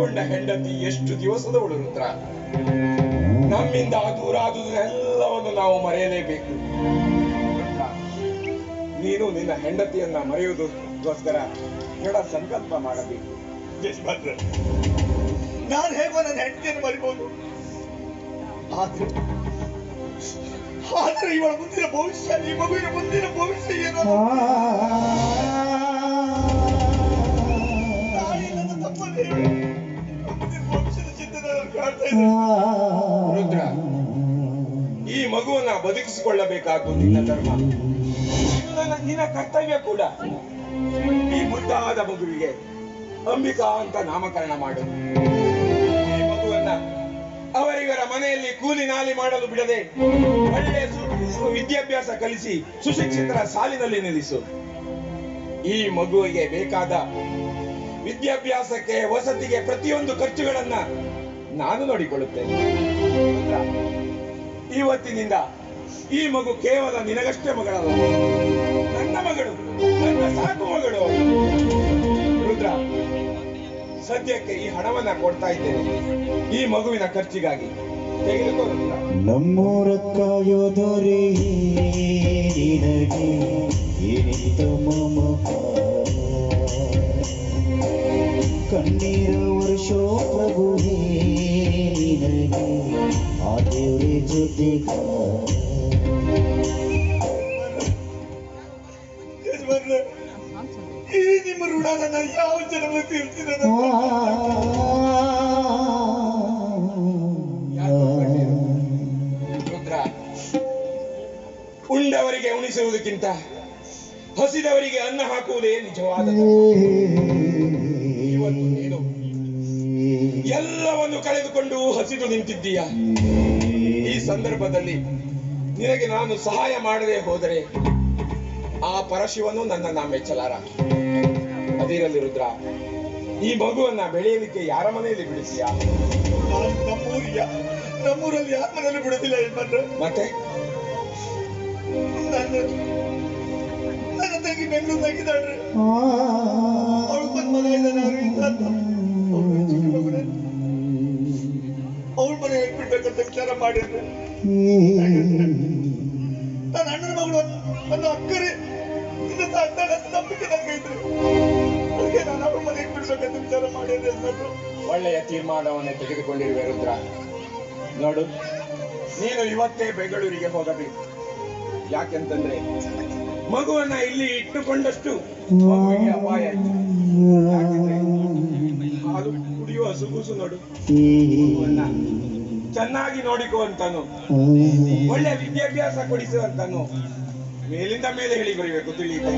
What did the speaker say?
ಮದುವೆಗೊಂಡ ಹೆಂಡತಿ ಎಷ್ಟು ದಿವಸದವಳು ರುದ್ರ? ನಮ್ಮಿಂದ ದೂರ ಆದುದೆಲ್ಲವನ್ನು ನಾವು ಮರೆಯಲೇಬೇಕು. ನೀನು ನಿನ್ನ ಹೆಂಡತಿಯನ್ನ ಮರೆಯುವುದಕ್ಕೋಸ್ಕರ ದೃಢ ಸಂಕಲ್ಪ ಮಾಡಬೇಕು. ನಾನು ಹೇಗೋ ನನ್ನ ಹೆಂಡತಿಯನ್ನು ಮರಿಬಹುದು, ಆದ್ರೆ ಇವಳ ಮುಂದಿನ ಭವಿಷ್ಯ, ಈ ಮಗುವಿನ ಮುಂದಿನ ಭವಿಷ್ಯ ಏನು? ನನ್ನ ತಪ್ಪದೇ ಮುಂದಿನ ಭವಿಷ್ಯದ ಚಿಂತೆ ಕಾಡ್ತಾ ಇದೆ. ರುದ್ರ, ಈ ಮಗುವನ್ನ ಬದುಕಿಸಿಕೊಳ್ಳಬೇಕಾದ್ದು ನಿನ್ನ ಧರ್ಮ, ನಿನ್ನ ಕರ್ತವ್ಯ ಕೂಡ. ಈ ಮುದ್ದಾದ ಮಗುವಿಗೆ ಅಂಬಿಕಾ ಅಂತ ನಾಮಕರಣ ಮಾಡು. ಈ ಮಗುವನ್ನ ಅವರಿವರ ಮನೆಯಲ್ಲಿ ಕೂಲಿ ನಾಲಿ ಮಾಡಲು ಬಿಡದೆ ಒಳ್ಳೆಯ ವಿದ್ಯಾಭ್ಯಾಸ ಕಲಿಸಿ ಸುಶಿಕ್ಷಿತರ ಸಾಲಿನಲ್ಲಿ ನಿಲ್ಲಿಸು. ಈ ಮಗುವಿಗೆ ಬೇಕಾದ ವಿದ್ಯಾಭ್ಯಾಸಕ್ಕೆ, ವಸತಿಗೆ ಪ್ರತಿಯೊಂದು ಖರ್ಚುಗಳನ್ನ ನಾನು ನೋಡಿಕೊಳ್ಳುತ್ತೇನೆ. ಇವತ್ತಿನಿಂದ ಈ ಮಗು ಕೇವಲ ನಿನಗಷ್ಟೇ ಮಗಳಲ್ಲ, ನನ್ನ ಮಗಳು, ನನ್ನ ಸಾಕು ಮಗಳು. ರುದ್ರ, ಸದ್ಯಕ್ಕೆ ಈ ಹಣವನ್ನ ಕೊಡ್ತಾ ಇದ್ದೇನೆ ಈ ಮಗುವಿನ ಖರ್ಚಿಗಾಗಿ. ತೆಗೆದುಕೋ ರುದ್ರ. ನಮ್ಮೂರ ಕಾಯೋದೊರೆ ನಿನಗೆ ಏನಿತ್ತು ಮಮಕಾರ, ಕಣ್ಣೀರ ವರ್ಷೋ ಪ್ರಭುವೇ ನಿನಗೆ ಆ ದೇವರೇ ಜೊತೆಗ. ಈ ನಿಮ್ಮ ಋಣ ನನ್ನ ಯಾವ ಜನ್ಮ ತೀರ್ಸಿದ? ರುದ್ರ, ಉಂಡವರಿಗೆ ಉಣಿಸುವುದಕ್ಕಿಂತ ಹಸಿದವರಿಗೆ ಅನ್ನ ಹಾಕುವುದೇ ನಿಜವಾದ ಇವತ್ತು ನೀನು ಎಲ್ಲವನ್ನು ಕಳೆದುಕೊಂಡು ಹಸಿದು ನಿಂತಿದ್ದೀಯ. ಈ ಸಂದರ್ಭದಲ್ಲಿ ನಿನಗೆ ನಾನು ಸಹಾಯ ಮಾಡದೆ ಹೋದರೆ ಆ ಪರಶಿವನು ನನ್ನ ಮೆಚ್ಚಲಾರ. ಅದಿರಲಿ ರುದ್ರ, ಈ ಮಗುವನ್ನ ಬೆಳೆಯಲಿಕ್ಕೆ ಯಾರ ಮನೆಯಲ್ಲಿ ಬಿಡಿಸಿಯಾ? ನಮ್ಮೂರಲ್ಲಿ ಯಾರ ಮನೆಯಲ್ಲಿ ಬಿಡುದಿಲ್ಲ. ಮತ್ತೆ ನನ್ನ ತಂಗಿ ಬೆಂಗಳೂರು ಆಗಿದ್ದಾಳ್ರಿ. ಅವಳು ಬಂದ ಮಗ ಇದ್ದಾನೆ, ಅವಳ ಮನೆ ಬಿಡ್ಬೇಕಂತ ವಿಚಾರ ಮಾಡಿದ್ರೆ ನನ್ನ ಅಣ್ಣನ ಮಗಳು ನನ್ನ ಅಕ್ಕರೆ ಇನ್ನು ಸಾಕ್ತಾಳೆ ಅಂತ ನಂಬಿಕೆ ನನಗೆ ಇದ್ರು. ಅದಕ್ಕೆ ನಾನು ಅವಳ ಮನೆಗೆ ಬಿಡ್ಬೇಕಂತ ವಿಚಾರ ಮಾಡಿದ್ರೆ. ಒಳ್ಳೆಯ ತೀರ್ಮಾನವನ್ನೇ ತೆಗೆದುಕೊಂಡಿರುವೆ ರುದ್ರ. ನೋಡು, ನೀನು ಇವತ್ತೇ ಬೆಂಗಳೂರಿಗೆ ಹೋಗಬೇಕು. ಯಾಕೆಂತಂದ್ರೆ ಮಗುವನ್ನ ಇಲ್ಲಿ ಇಟ್ಟುಕೊಂಡಷ್ಟು ಮಗುವಿಗೆ ಅಪಾಯ ಆಯ್ತು. ಯಾಕೆಂದ್ರೆ ಹಾಲು ಕುಡಿಯುವ ಹಸುಗೂಸು ನೋಡು, ಮಗುವನ್ನ ಚೆನ್ನಾಗಿ ನೋಡಿಕೋ ಅಂತಾನು, ಒಳ್ಳೆ ವಿದ್ಯಾಭ್ಯಾಸ ಕೊಡಿಸು ಅಂತಾನು ಮೇಲಿಂದ ಮೇಲೆ ಹೇಳಿ ಬರಬೇಕು. ತಿಳಿಯುತ್ತೆ.